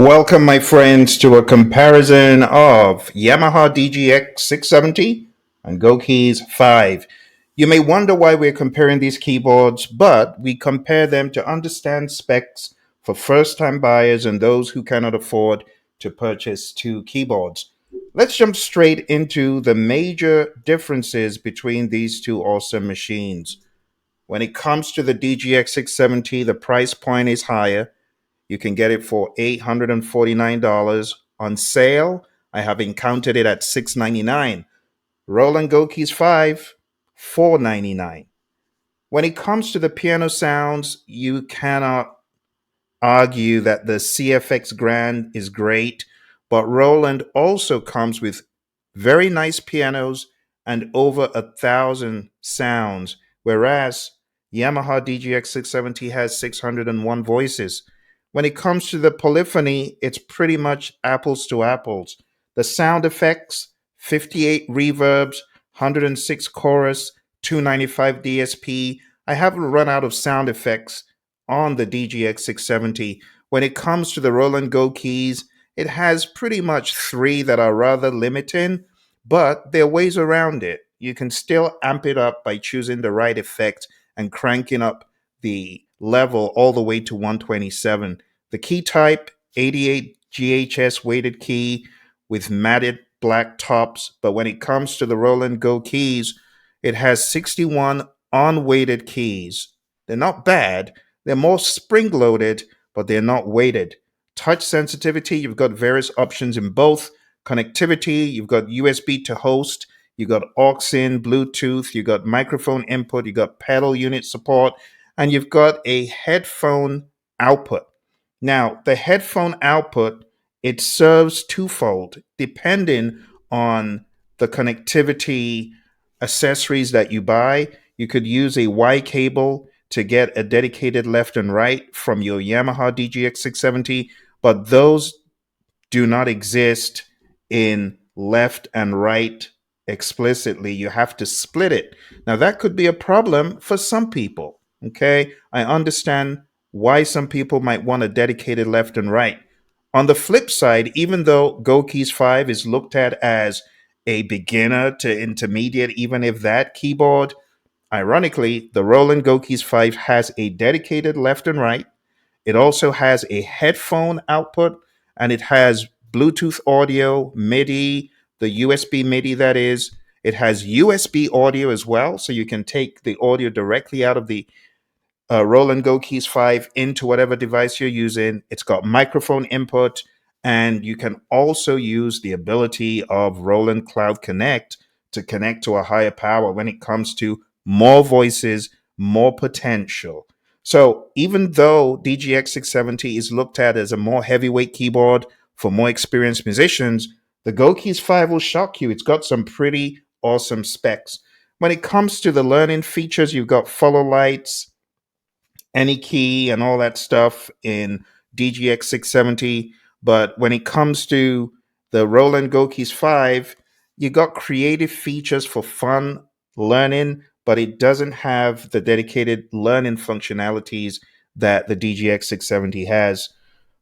Welcome, my friends, to a comparison of Yamaha DGX 670 and GoKeys 5. You may wonder why we're comparing these keyboards, but we compare them to understand specs for first time buyers and those who cannot afford to purchase two keyboards. Let's jump straight into the major differences between these two awesome machines. When it comes to the DGX 670, the price point is higher. You can get it for $849 on sale. I have encountered it at $699. Roland GoKeys 5, $499. When it comes to the piano sounds, you cannot argue that the CFX Grand is great, but Roland also comes with very nice pianos and over 1,000 sounds, whereas Yamaha DGX 670 has 601 voices. When it comes to the polyphony, it's pretty much apples to apples. The sound effects, 58 reverbs, 106 chorus, 295 DSP. I haven't run out of sound effects on the DGX 670. When it comes to the Roland GoKeys, it has pretty much three that are rather limiting, but there are ways around it. You can still amp it up by choosing the right effect and cranking up the level all the way to 127. The key type, 88 GHS weighted key with matted black tops, but when it comes to the Roland GoKeys, it has 61 unweighted keys. They're not bad, they're more spring loaded, but they're not weighted. Touch sensitivity, you've got various options in both. Connectivity, you've got USB to host, you've got aux in, Bluetooth, you've got microphone input, you've got pedal unit support, and you've got a headphone output. Now, the headphone output, it serves twofold depending on the connectivity accessories that you buy. You could use a Y cable to get a dedicated left and right from your Yamaha DGX 670, but those do not exist in left and right explicitly. You have to split it. Now, that could be a problem for some people. Okay. I understand why some people might want a dedicated left and right. On the flip side, even though GoKeys 5 is looked at as a beginner to intermediate, even if that keyboard, ironically, the Roland GoKeys 5 has a dedicated left and right. It also has a headphone output and it has Bluetooth audio, MIDI, the USB MIDI that is. It has USB audio as well, so you can take the audio directly out of the Roland GoKeys 5 into whatever device you're using. It's got microphone input, and you can also use the ability of Roland Cloud Connect to connect to a higher power when it comes to more voices, more potential. So even though DGX 670 is looked at as a more heavyweight keyboard for more experienced musicians, the GoKeys 5 will shock you. It's got some pretty awesome specs. When it comes to the learning features, you've got follow lights, any key and all that stuff in DGX 670. But when it comes to the Roland GoKeys 5, you got creative features for fun learning, but it doesn't have the dedicated learning functionalities that the DGX 670 has.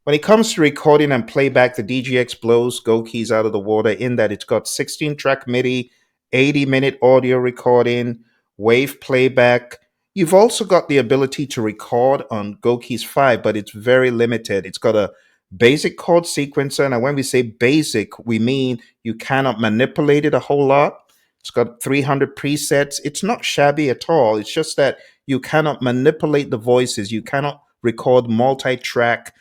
When it comes to recording and playback, the DGX blows GoKeys out of the water in that it's got 16 track MIDI, 80-minute audio recording, wave playback. You've also got the ability to record on GoKeys 5, but it's very limited. It's got a basic chord sequencer. And when we say basic, we mean you cannot manipulate it a whole lot. It's got 300 presets. It's not shabby at all. It's just that you cannot manipulate the voices. You cannot record multi track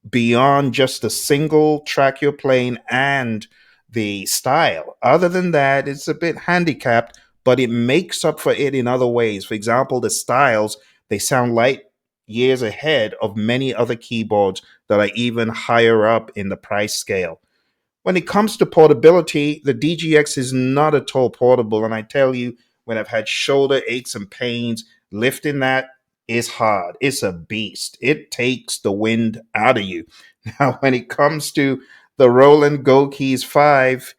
beyond just a single track you're playing and the style. Other than that, it's a bit handicapped, but it makes up for it in other ways. For example, the styles, they sound light years ahead of many other keyboards that are even higher up in the price scale. When it comes to portability, the DGX is not at all portable. And I tell you, when I've had shoulder aches and pains, lifting that is hard. It's a beast. It takes the wind out of you. Now, when it comes to the Roland GoKeys 5,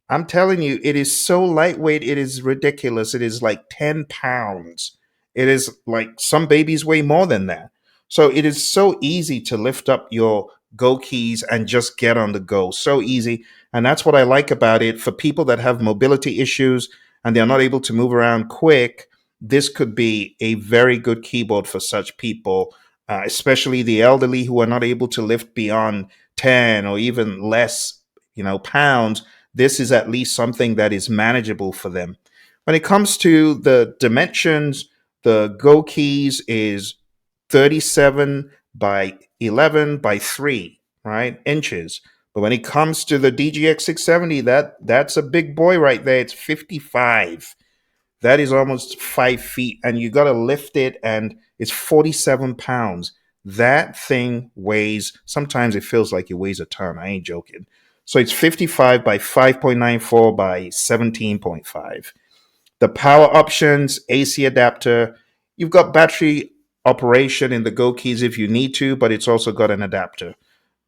I'm telling you, it is so lightweight, it is ridiculous. It is like 10 pounds. It is like some babies weigh more than that. So it is so easy to lift up your Go Keys and just get on the go. So easy. And that's what I like about it. For people that have mobility issues and they're not able to move around quick, this could be a very good keyboard for such people, especially the elderly who are not able to lift beyond 10 or even less, pounds. This is at least something that is manageable for them. When it comes to the dimensions, the Go Keys is 37 by 11 by 3, right? Inches. But when it comes to the DGX 670, that's a big boy right there. It's 55. That is almost 5 feet, and you got to lift it, and it's 47 pounds. That thing weighs, sometimes it feels like it weighs a ton. I ain't joking. So it's 55 by 5.94 by 17.5. The power options, AC adapter. You've got battery operation in the Go Keys if you need to, but it's also got an adapter.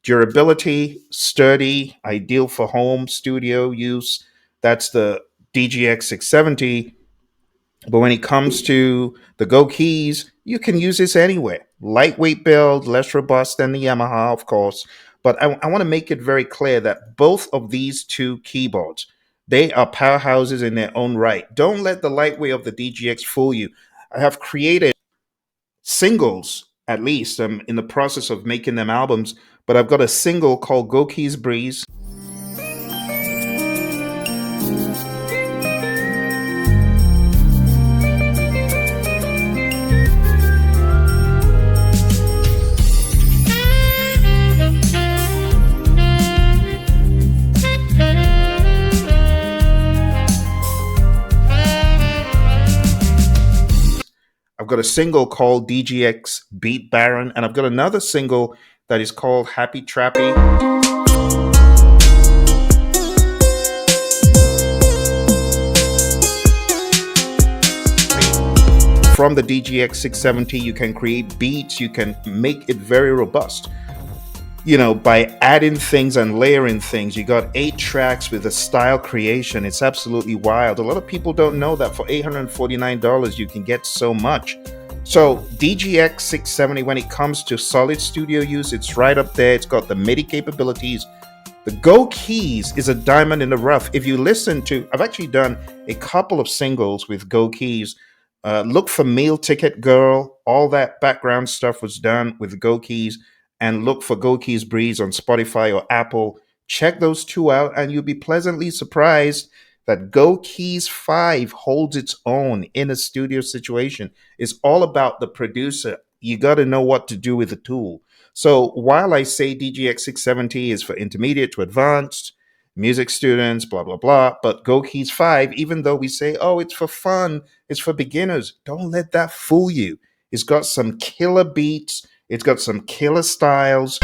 Durability, sturdy, ideal for home studio use. That's the DGX 670. But when it comes to the Go Keys, you can use this anywhere. Lightweight build, less robust than the Yamaha, of course. But I want to make it very clear that both of these two keyboards, they are powerhouses in their own right. Don't let the lightweight of the DGX fool you. I have created singles, at least. I'm in the process of making them albums, but I've got a single called Go Keys Breeze. I've got a single called DGX Beat BARRON, and I've got another single that is called Happy TRAPPY. From the DGX 670, you can create beats, you can make it very robust. By adding things and layering things. You got 8 tracks with a style creation. It's absolutely wild. A lot of people don't know that for $849 you can get so much. So DGX 670, when it comes to solid studio use, it's right up there. It's got the MIDI capabilities. The Go Keys is a diamond in the rough. If you listen to, I've actually done a couple of singles with Go Keys. Look for Meal Ticket Girl. All that background stuff was done with Go Keys. And look for Go Keys Breeze on Spotify or Apple. Check those two out, and you'll be pleasantly surprised that Go Keys 5 holds its own in a studio situation. It's all about the producer. You got to know what to do with the tool. So while I say DGX 670 is for intermediate to advanced, music students, blah, blah, blah, but Go Keys 5, even though we say, oh, it's for fun, it's for beginners, don't let that fool you. It's got some killer beats. It's got some killer styles.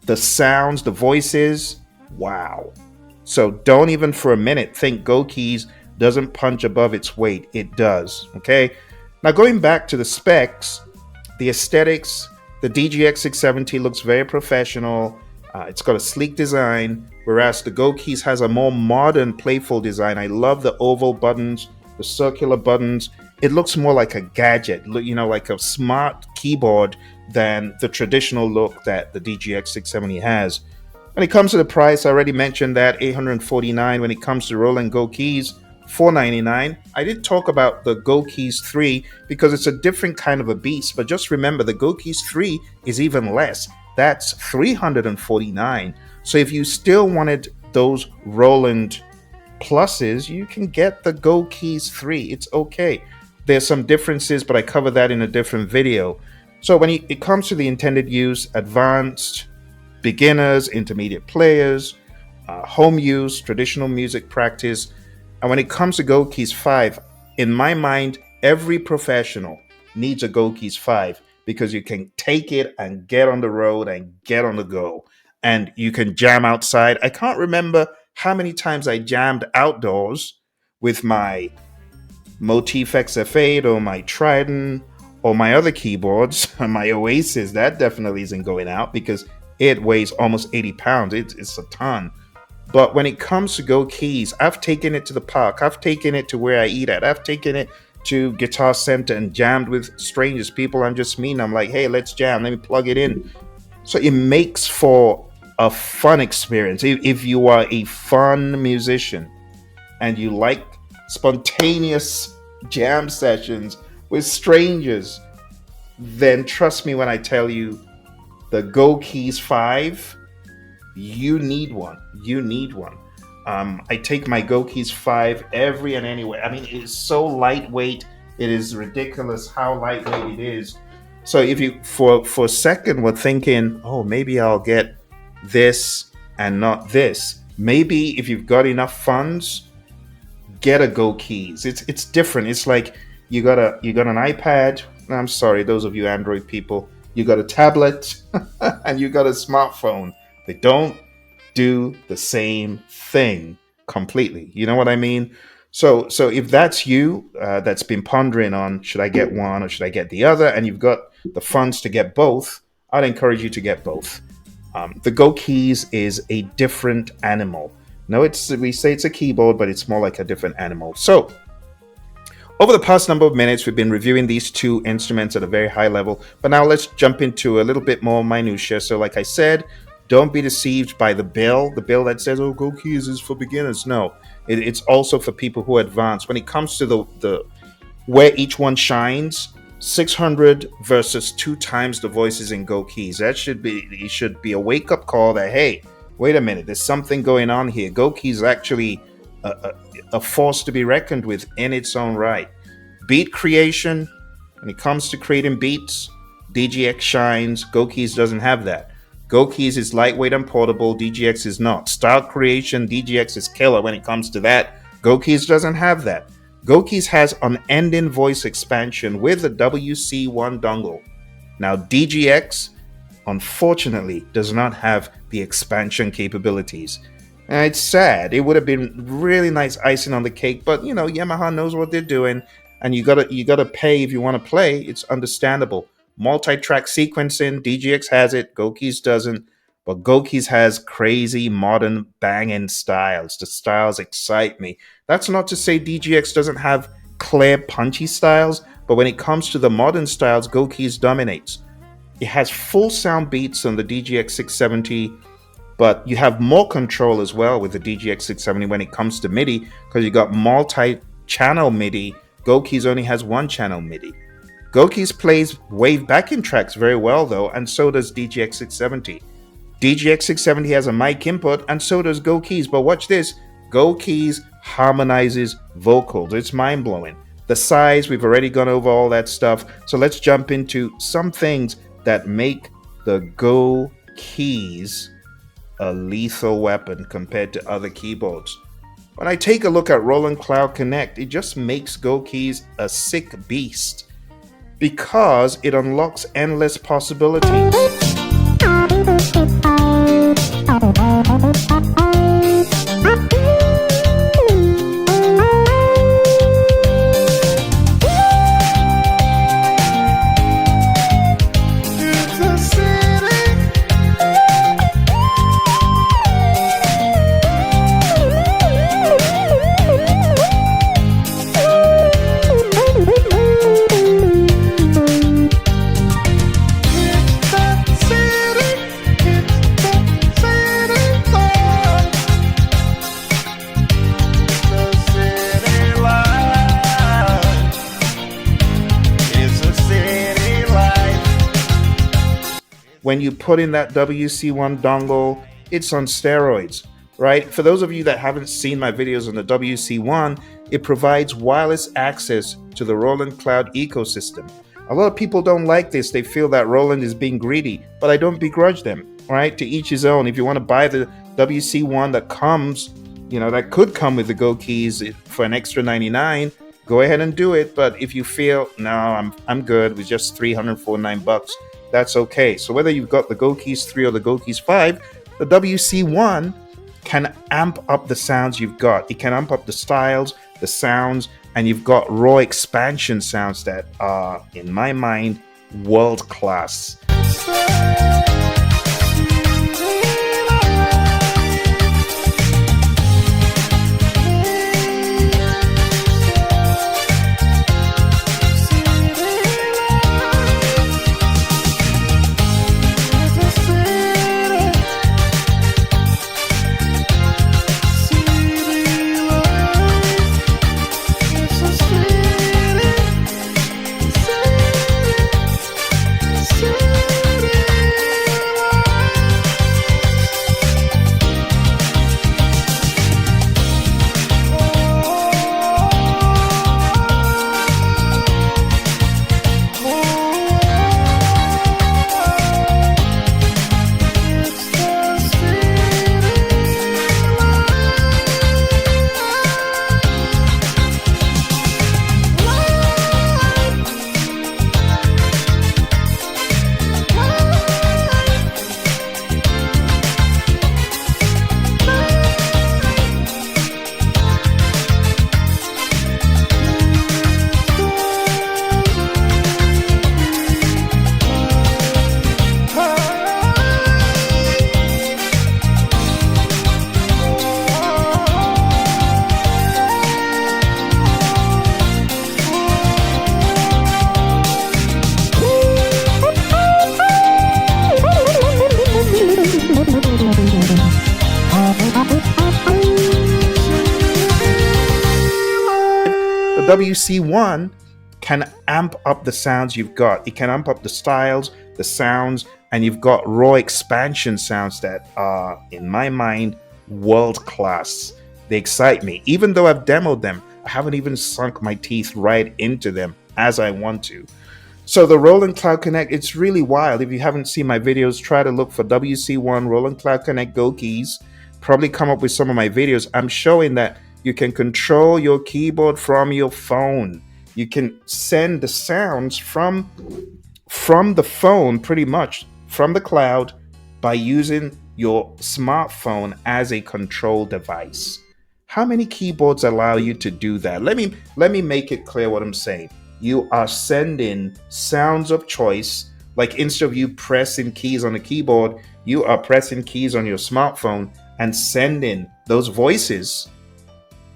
The sounds, the voices, wow. So don't even for a minute think Go Keys doesn't punch above its weight. It does, okay? Now going back to the specs, the aesthetics, The DGX 670 looks very professional. It's got a sleek design, whereas the GoKeys has a more modern, playful design. I love the oval buttons, the circular buttons. It looks more like a gadget, like a smart keyboard than the traditional look that the DGX 670 has. When it comes to the price, I already mentioned that $849. When it comes to Roland GoKeys, $499. I did talk about the GoKeys 3 because it's a different kind of a beast, but just remember the GoKeys 3 is even less. That's $349. So if you still wanted those Roland pluses, you can get the GoKeys 3. It's okay. There's some differences, but I cover that in a different video. So when it comes to the intended use, advanced, beginners, intermediate players, home use, traditional music practice, and when it comes to GoKeys 5, in my mind, every professional needs a GoKeys 5 because you can take it and get on the road and get on the go. And you can jam outside. I can't remember how many times I jammed outdoors with my Motif XF8 or my Trident or my other keyboards, my Oasis. That definitely isn't going out because it weighs almost 80 pounds. It's a ton. But when it comes to GoKeys, I've taken it to the park. I've taken it to where I eat at. I've taken it to Guitar Center and jammed with strangers, people I'm just meeting. I'm like, hey, let's jam. Let me plug it in. So it makes for a fun experience. If you are a fun musician and you like spontaneous jam sessions with strangers, then trust me when I tell you the GoKeys 5, you need one. You need one. I take my GoKeys 5 every and anywhere. I mean, it is so lightweight. It is ridiculous how lightweight it is. So if you, for a second, were thinking, oh, maybe I'll get this and not this. Maybe if you've got enough funds, get a GoKeys. It's different. It's like you got an iPad. I'm sorry, those of you Android people. You got a tablet and you got a smartphone. They don't do the same thing completely. You know what I mean? So if that's you, that's been pondering on should I get one or should I get the other, and you've got the funds to get both, I'd encourage you to get both. The GoKeys is a different animal. No, we say it's a keyboard, but it's more like a different animal. So over the past number of minutes, we've been reviewing these two instruments at a very high level, but now let's jump into a little bit more minutia. So like I said, don't be deceived by the bill that says, oh, GoKeys is for beginners. No, it's also for people who are advanced. When it comes to the where each one shines, 600 versus 2 times the voices in GoKeys. It should be a wake-up call that, hey, wait a minute, there's something going on here. GoKeys is actually a force to be reckoned with in its own right. Beat creation, when it comes to creating beats, DGX shines. GoKeys doesn't have that. GoKeys is lightweight and portable. DGX is not. Style creation, DGX is killer when it comes to that. GoKeys doesn't have that. GoKeys has unending voice expansion with a WC1 dongle. Now, DGX, unfortunately, does not have the expansion capabilities. It's sad. It would have been really nice icing on the cake, but Yamaha knows what they're doing, and you gotta pay if you want to play. It's understandable. Multi-track sequencing, DGX has it, GoKeys doesn't, but GoKeys has crazy modern banging styles. The styles excite me. That's not to say DGX doesn't have clear punchy styles, but when it comes to the modern styles, GoKeys dominates. It has full sound beats on the DGX 670, but you have more control as well with the DGX 670 when it comes to MIDI, because you got multi-channel MIDI. GoKeys only has 1-channel MIDI. GoKeys plays wave backing tracks very well though, and so does DGX 670. DGX 670 has a mic input, and so does GoKeys, but watch this. GoKeys harmonizes vocals. It's mind-blowing. The size, we've already gone over all that stuff, so let's jump into some things that make the GoKeys a lethal weapon compared to other keyboards. When I take a look at Roland Cloud Connect, it just makes GoKeys a sick beast because it unlocks endless possibilities. It's a when you put in that WC1 dongle, it's on steroids, right? For those of you that haven't seen my videos on the WC1, it provides wireless access to the Roland Cloud ecosystem. A lot of people don't like this. They feel that Roland is being greedy, but I don't begrudge them, right? To each his own. If you want to buy the WC1 that comes, that could come with the GoKeys for an extra 99, go ahead and do it. But if you feel, no, I'm good with just $349, that's okay. So whether you've got the GoKeys 3 or the GoKeys 5, the WC1 can amp up the sounds you've got. It can amp up the styles, the sounds, and you've got raw expansion sounds that are, in my mind, world class. WC1 can amp up the sounds you've got. It can amp up the styles, the sounds, and you've got raw expansion sounds that are, in my mind, world class. They excite me. Even though I've demoed them, I haven't even sunk my teeth right into them as I want to. So the Roland Cloud Connect, it's really wild. If you haven't seen my videos, try to look for WC1 Roland Cloud Connect GoKeys. Probably come up with some of my videos. I'm showing that you can control your keyboard from your phone. You can send the sounds from the phone, pretty much from the cloud, by using your smartphone as a control device. How many keyboards allow you to do that? Let me make it clear what I'm saying. You are sending sounds of choice, like instead of you pressing keys on the keyboard, you are pressing keys on your smartphone and sending those voices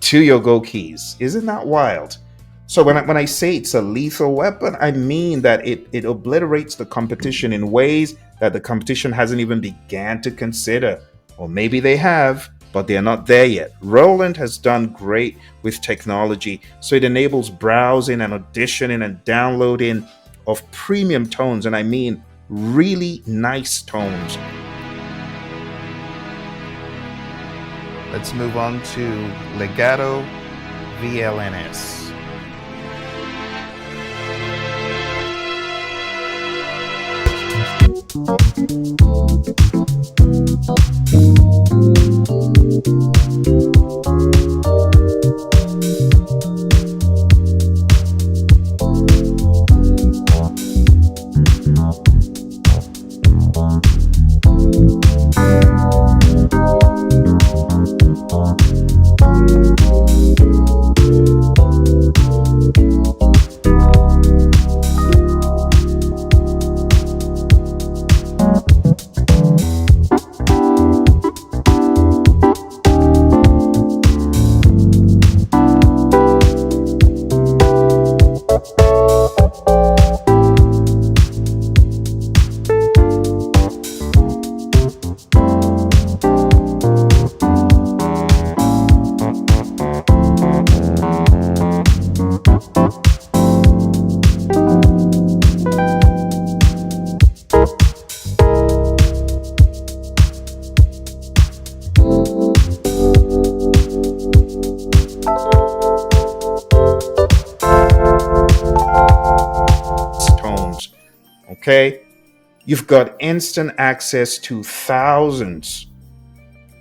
to your GoKeys. Isn't that wild? So when I say it's a lethal weapon, I mean that it obliterates the competition in ways that the competition hasn't even began to consider. Or maybe they have, but they're not there yet. Roland has done great with technology, so it enables browsing and auditioning and downloading of premium tones, and I mean really nice tones. Let's move on to Legato VLNS. You've got instant access to thousands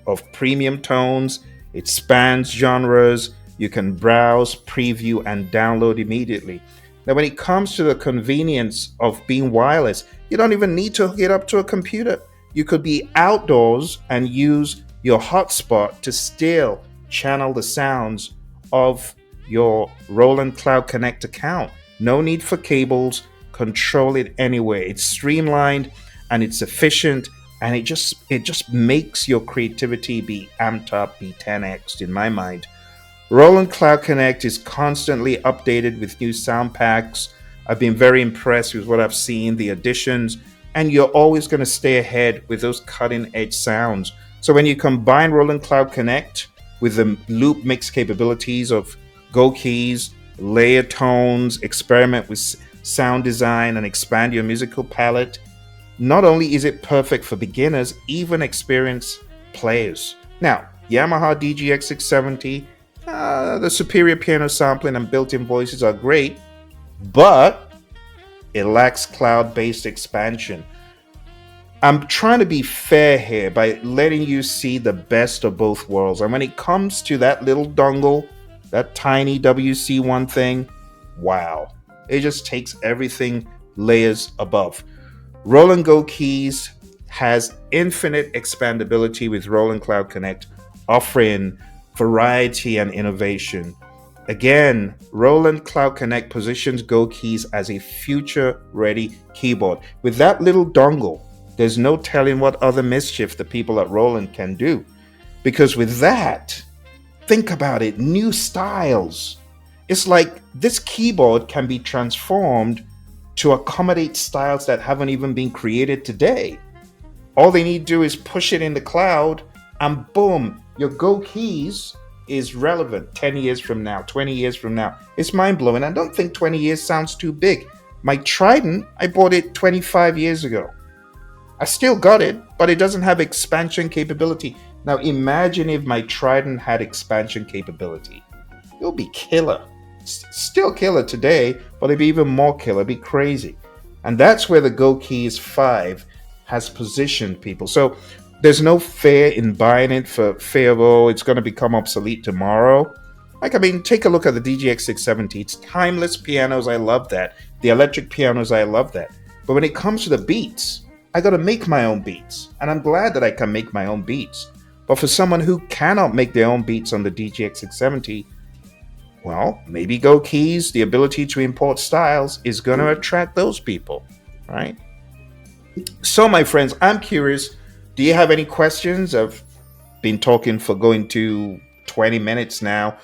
of premium tones. It spans genres. You can browse, preview, and download immediately. Now, when it comes to the convenience of being wireless, you don't even need to hook it up to a computer. You could be outdoors and use your hotspot to still channel the sounds of your Roland Cloud Connect account. No need for cables. Control it anywhere. It's streamlined and it's efficient, and it just makes your creativity be amped up, be 10x in my mind. Roland Cloud Connect is constantly updated with new sound packs. I've been very impressed with what I've seen, the additions, and you're always going to stay ahead with those cutting edge sounds. So when you combine Roland Cloud Connect with the loop mix capabilities of GoKeys, layer tones, experiment with sound design, and expand your musical palette, not only is it perfect for beginners, even experienced players. Now, Yamaha DGX 670, the superior piano sampling and built-in voices are great, but it lacks cloud-based expansion. I'm trying to be fair here by letting you see the best of both worlds. And when it comes to that little dongle, that tiny WC1 thing, wow, it just takes everything layers above. Roland GoKeys has infinite expandability with Roland Cloud Connect, offering variety and innovation. Again, Roland Cloud Connect positions GoKeys as a future-ready keyboard. With that little dongle, there's no telling what other mischief the people at Roland can do. Because with that, think about it, new styles. It's like this keyboard can be transformed to accommodate styles that haven't even been created today. All they need to do is push it in the cloud, and boom, your GoKeys is relevant 10 years from now, 20 years from now. It's mind-blowing. I don't think 20 years sounds too big. My Trident, I bought it 25 years ago. I still got it, but it doesn't have expansion capability. Now imagine if my Trident had expansion capability. It would be killer. Still killer today, but it'd be even more killer. It'd be crazy. And that's where the GoKeys 5 has positioned people. So there's no fear in buying it for fear of, oh, it's going to become obsolete tomorrow. Like, I mean, take a look at the DGX 670. It's timeless pianos. I love that. The electric pianos, I love that. But when it comes to the beats, I got to make my own beats. And I'm glad that I can make my own beats. But for someone who cannot make their own beats on the DGX 670, well, maybe GoKeys, the ability to import styles, is going to attract those people, right? So, my friends, I'm curious. Do you have any questions? I've been talking for going to 20 minutes now.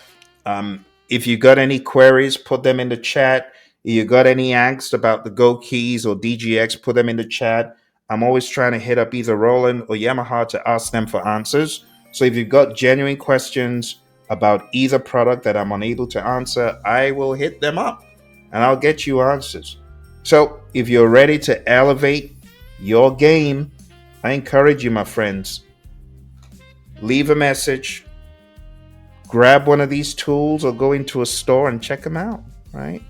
If you got any queries, put them in the chat. If you got any angst about the GoKeys or DGX, put them in the chat. I'm always trying to hit up either Roland or Yamaha to ask them for answers. So if you've got genuine questions about either product that I'm unable to answer, I will hit them up and I'll get you answers. So if you're ready to elevate your game, I encourage you, my friends, leave a message, grab one of these tools, or go into a store and check them out, right?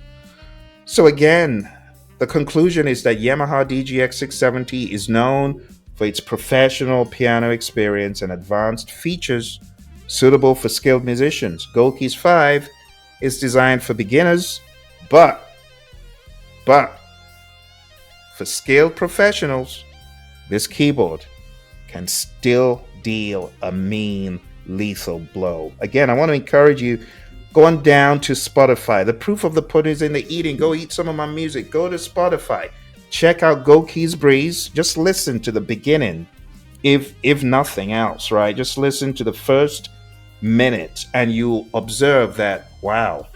So again, the conclusion is that Yamaha DGX 670 is known for its professional piano experience and advanced features suitable for skilled musicians. GoKeys 5 is designed for beginners, but for skilled professionals, this keyboard can still deal a mean, lethal blow. Again, I want to encourage you, go on down to Spotify. The proof of the pudding is in the eating. Go eat some of my music. Go to Spotify. Check out GoKeys Breeze. Just listen to the beginning, if nothing else, right? Just listen to the first minute and you'll observe that, wow,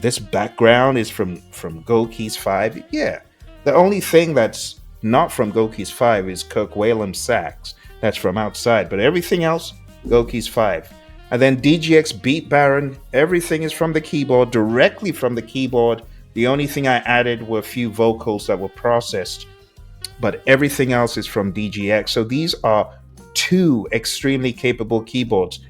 this background is from GoKeys 5. Yeah. The only thing that's not from GoKeys 5 is Kirk Whalem's sax. That's from outside. But everything else, GoKeys 5. And then DGX Beat BARRON, everything is from the keyboard, directly from the keyboard. The only thing I added were a few vocals that were processed, but everything else is from DGX. So these are two extremely capable keyboards.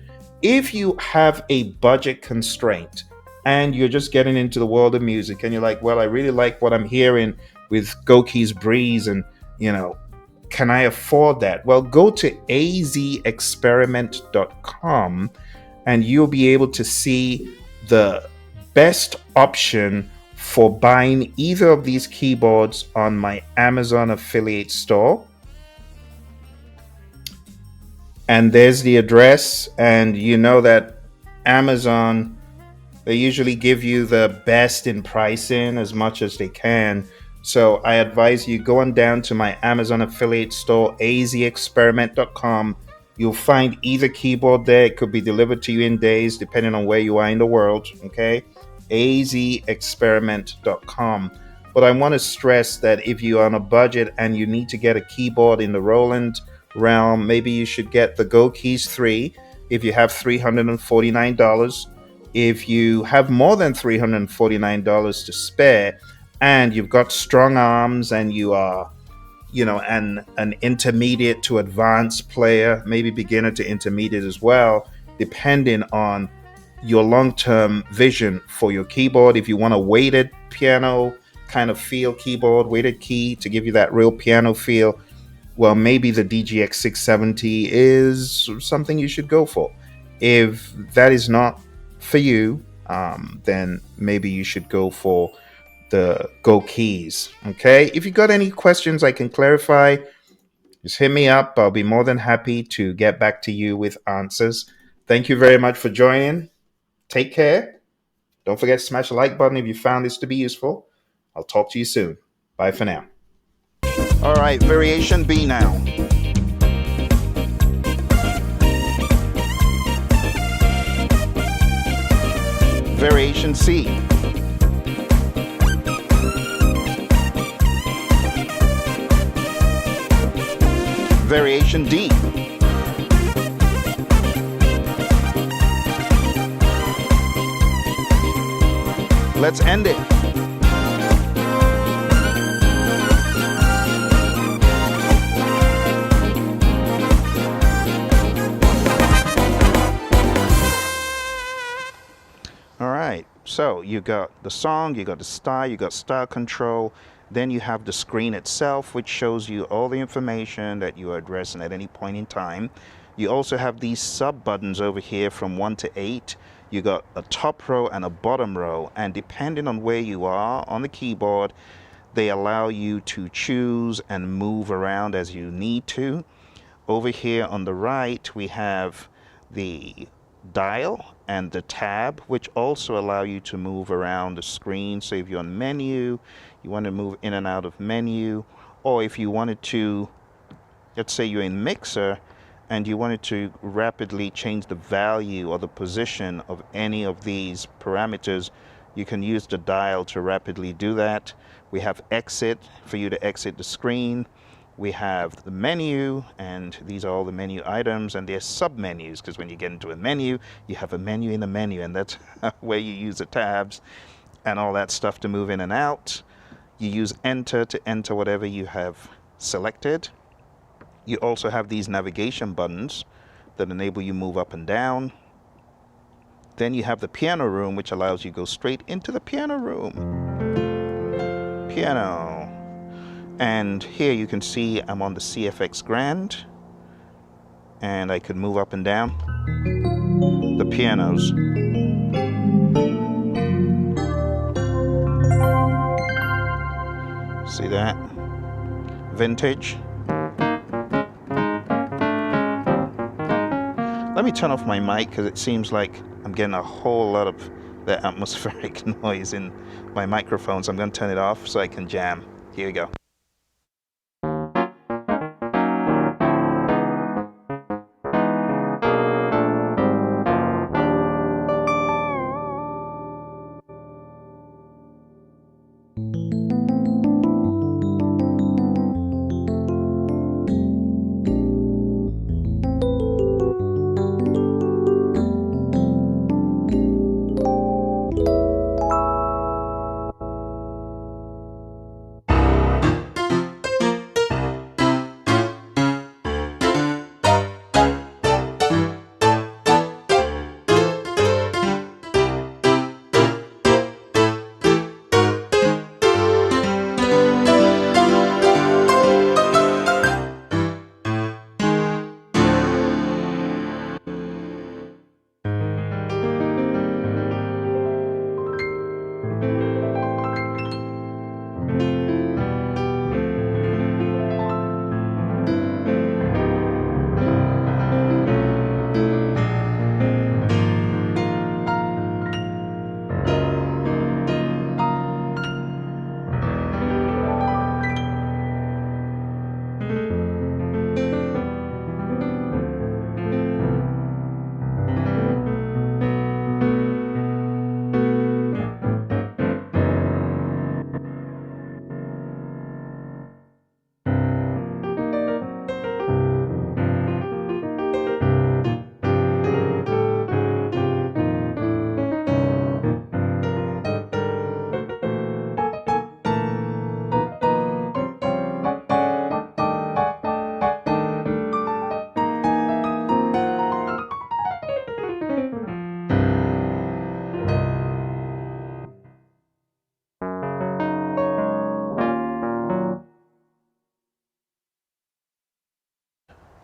If you have a budget constraint and you're just getting into the world of music and you're like, well, I really like what I'm hearing with GoKeys Breeze, and you know, can I afford that? Well, go to azexperiment.com and you'll be able to see the best option for buying either of these keyboards on my Amazon affiliate store. And there's the address, and you know that Amazon, they usually give you the best in pricing as much as they can. So I advise you go on down to my Amazon affiliate store, azexperiment.com. You'll find either keyboard there. It could be delivered to you in days, depending on where you are in the world. Okay, azexperiment.com. But I want to stress that if you're on a budget and you need to get a keyboard in the Roland realm, maybe you should get the GoKeys 3 if you have $349. If you have more than $349 to spare and you've got strong arms and you are, an intermediate to advanced player, maybe beginner to intermediate as well, depending on your long-term vision for your keyboard. If you want a weighted piano kind of feel keyboard, weighted key to give you that real piano feel, well, maybe the DGX 670 is something you should go for. If that is not for you, then maybe you should go for the GoKeys. Okay. If you got any questions I can clarify, just hit me up. I'll be more than happy to get back to you with answers. Thank you very much for joining. Take care. Don't forget to smash the like button if you found this to be useful. I'll talk to you soon. Bye for now. All right, variation B now. Variation C. Variation D. Let's end it. All right, so you got the song, you got the style, you got style control. Then you have the screen itself, which shows you all the information that you are addressing at any point in time. You also have these sub buttons over here from 1 to 8. You got a top row and a bottom row, and depending on where you are on the keyboard, they allow you to choose and move around as you need to. Over here on the right, we have the dial and the tab, which also allow you to move around the screen. So if you're on menu, you want to move in and out of menu, or if you wanted to, let's say you're in mixer and you wanted to rapidly change the value or the position of any of these parameters, you can use the dial to rapidly do that. We have exit for you to exit the screen. We have the menu, and these are all the menu items, and they're sub-menus, because when you get into a menu, you have a menu in a menu, and that's where you use the tabs and all that stuff to move in and out. You use enter to enter whatever you have selected. You also have these navigation buttons that enable you move up and down. Then you have the piano room, which allows you to go straight into the piano room. Piano. And here you can see I'm on the CFX Grand, and I could move up and down the pianos. See that? Vintage. Let me turn off my mic because it seems like I'm getting a whole lot of the atmospheric noise in my microphone, so I'm going to turn it off so I can jam. Here we go.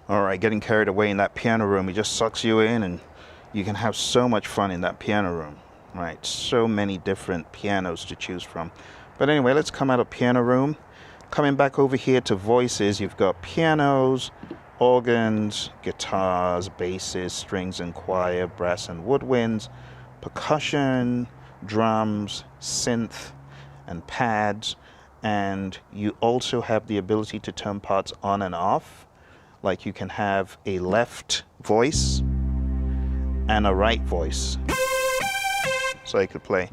All right, getting carried away in that piano room, it just sucks you in, and you can have so much fun in that piano room, right? So many different pianos to choose from. But anyway, let's come out of piano room. Coming back over here to voices, you've got pianos, organs, guitars, basses, strings and choir, brass and woodwinds, percussion, drums, synth, and pads. And you also have the ability to turn parts on and off. Like you can have a left voice and a right voice. So I could play.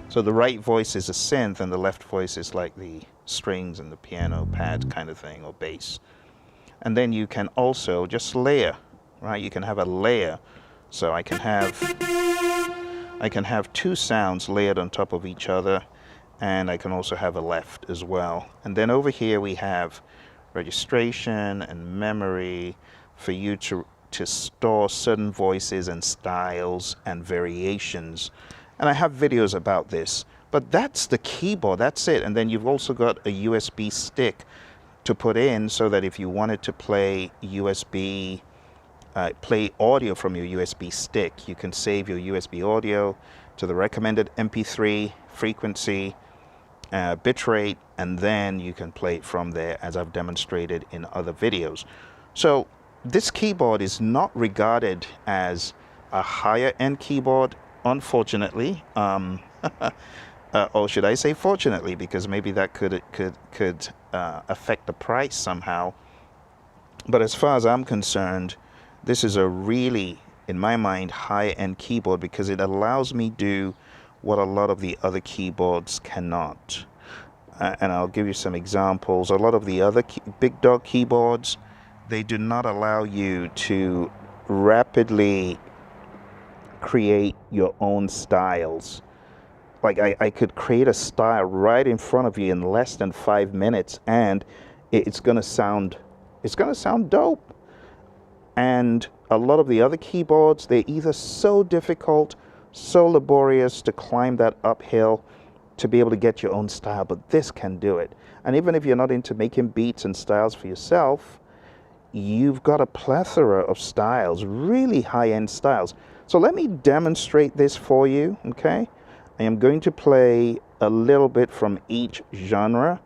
So the right voice is a synth and the left voice is like the strings and the piano pad kind of thing, or bass. And then you can also just layer, right? You can have a layer. So I can have two sounds layered on top of each other, and I can also have a left as well. And then over here we have registration and memory for you to store certain voices and styles and variations. And I have videos about this, but that's the keyboard, that's it. And then you've also got a USB stick to put in so that if you wanted to play play audio from your USB stick, you can save your USB audio to the recommended MP3 frequency, bitrate, and then you can play it from there, as I've demonstrated in other videos. So this keyboard is not regarded as a higher end keyboard, unfortunately, or should I say fortunately, because maybe that could affect the price somehow. But as far as I'm concerned, this is a really, in my mind, high-end keyboard because it allows me to do what a lot of the other keyboards cannot. And I'll give you some examples. A lot of the other big dog keyboards, they do not allow you to rapidly create your own styles. Like I could create a style right in front of you in less than 5 minutes, and it's gonna sound dope. And a lot of the other keyboards, they're either so difficult, so laborious to climb that uphill to be able to get your own style, but this can do it. And even if you're not into making beats and styles for yourself, you've got a plethora of styles, really high-end styles. So let me demonstrate this for you, okay? I am going to play a little bit from each genre,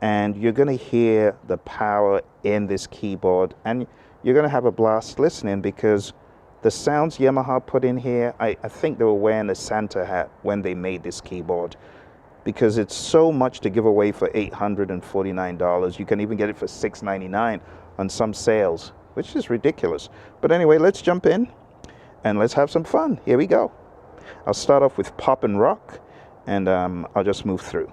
and you're going to hear the power in this keyboard, and you're going to have a blast listening because the sounds Yamaha put in here, I think they were wearing a Santa hat when they made this keyboard, because it's so much to give away for $849. You can even get it for $699 on some sales, which is ridiculous. But anyway, let's jump in and let's have some fun. Here we go. I'll start off with pop and rock, and I'll just move through.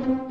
Thank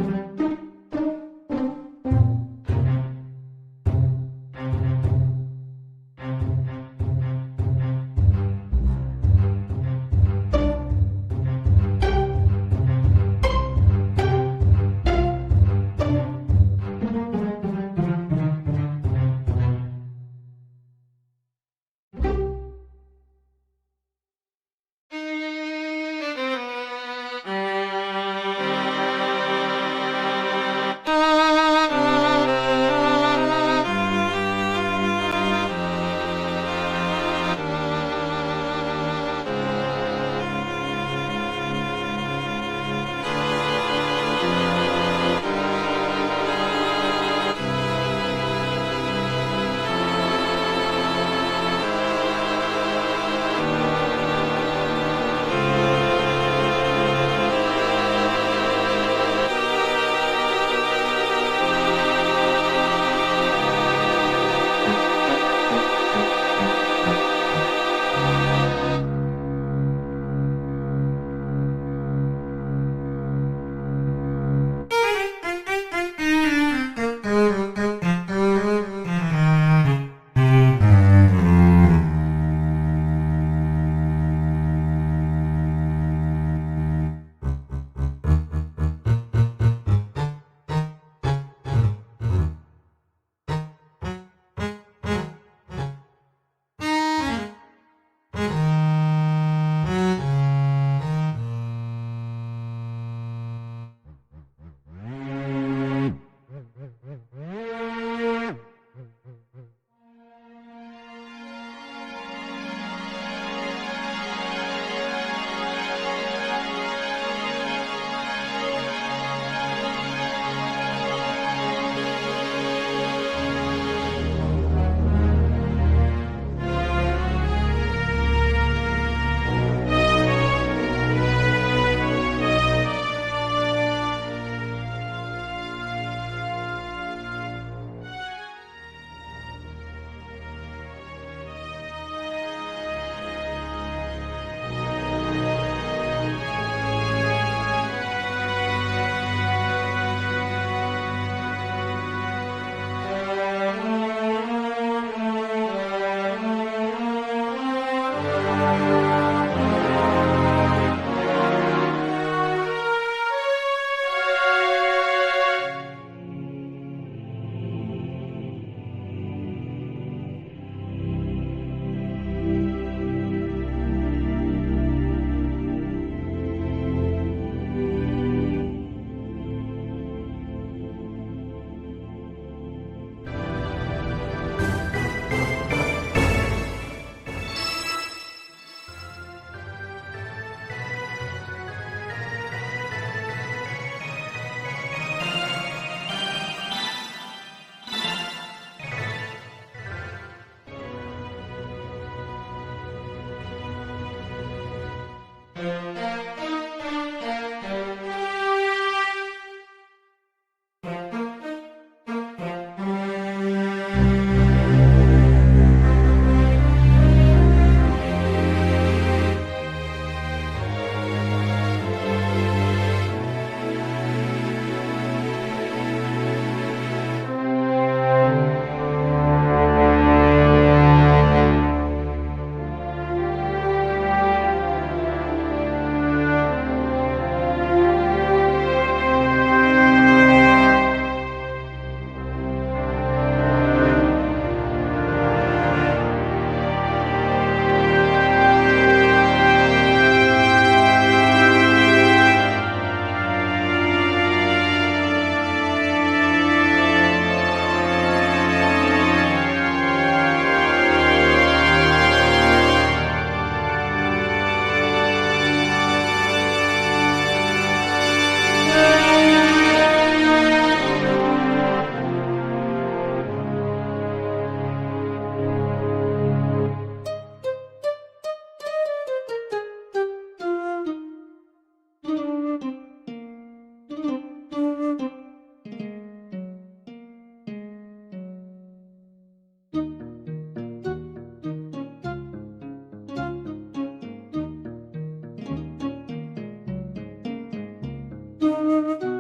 you.